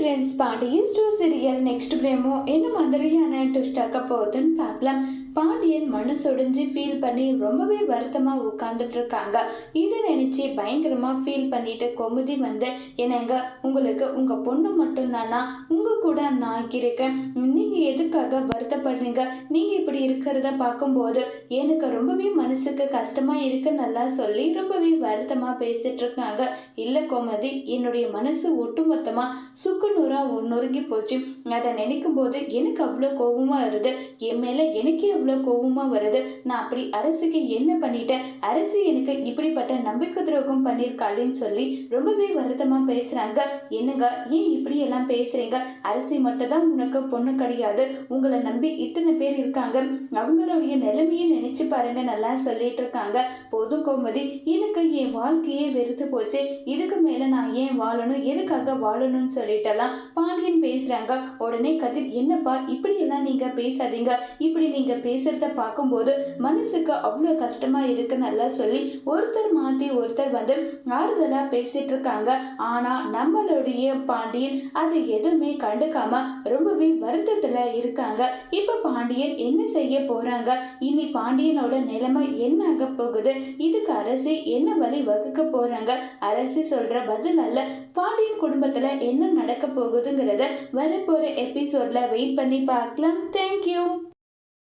Friends, Pandian store serial next promo என்ன மாதிரியான twist ஆக்க போகுதுன்னு பார்க்கலாம். பாண்டியன் மனசொடிஞ்சு ஃபீல் பண்ணி ரொம்பவே வருத்தமா உட்கார்ந்துட்டு இருக்காங்க. இதை நினைச்சு பயங்கரமா ஃபீல் பண்ணிட்டு கோமதி வந்து, என்னங்க உங்களுக்கு உங்க பொண்ணு மட்டும் தானா? உங்க கூட நான் இருக்கேன், நீங்க எதுக்காக வருத்தப்படுறீங்க? நீங்க இப்படி இருக்கிறத பார்க்கும்போது எனக்கு ரொம்பவே மனசுக்கு கஷ்டமா இருக்கு நல்லா சொல்லி ரொம்பவே வருத்தமா பேசிட்டு இருக்காங்க. இல்ல கோமதி, என்னுடைய மனசு ஒட்டுமொத்தமா சுக்குநூறா நொறுங்கி போச்சு. அதை நினைக்கும் போது எனக்கு அவ்வளோ கோபமா வருது. என் மேல எனக்கே அவ்வளோ கோபமா வருது. நான் அப்படி அரசுக்கு என்ன பண்ணிட்டேன்? அரசு எனக்கு இப்படிப்பட்ட நம்பிக்கை துரோகம் பண்ணியிருக்காளேன்னு சொல்லி ரொம்பவே வருத்தமா பேசுறாங்க. என்னங்க ஏன் இப்படி எல்லாம் பேசுறீங்க? அரசி மட்டும் தான் உனக்கு பொண்ணு கிடையாது, உங்களை நம்பி இத்தனை பேர் இருக்காங்க, அவங்களுடைய நிலைமையை நினைச்சு பாருங்க நல்லா சொல்லிட்டு இருக்காங்க. போதும் கோமதி, எனக்கு என் வாழ்க்கையே வெறுத்து போச்சு. இதுக்கு மேல நான் ஏன் வாழணும், எதுக்காக வாழணும்னு சொல்லிட்டெல்லாம் பாண்டியன் பேசுறாங்க. உடனே கதிர், என்னப்பா இப்படி எல்லாம் நீங்க பேசாதீங்க, இப்படி நீங்க பேசுறத பார்க்கும்போது மனசுக்கு அவ்வளவு கஷ்டமா இருக்கு நல்லா சொல்லி ஒருத்தர் மாத்தி ஒருத்தர் வந்து ஆறுதலா பேசிட்டு இருக்காங்க. ஆனா நம்மளுடைய பாண்டியன் அது எதுவுமே கண்டுக்காம ரொம்பவே வருத்தத்துல இருக்காங்க. இப்ப பாண்டியன் என்ன செய்ய போறாங்க? இனி பாண்டியனோட நிலைமை என்ன ஆக போகுது? இதுக்கு அரசி என்ன வழி வகுக்க போறாங்க? அரசி சொல்ற பதில் அல்ல, பாண்டியன் குடும்பத்துல என்ன நடக்க போகுதுங்கிறத வரப்போற எபிசோட்ல வெயிட் பண்ணி பார்க்கலாம். தேங்க்யூ.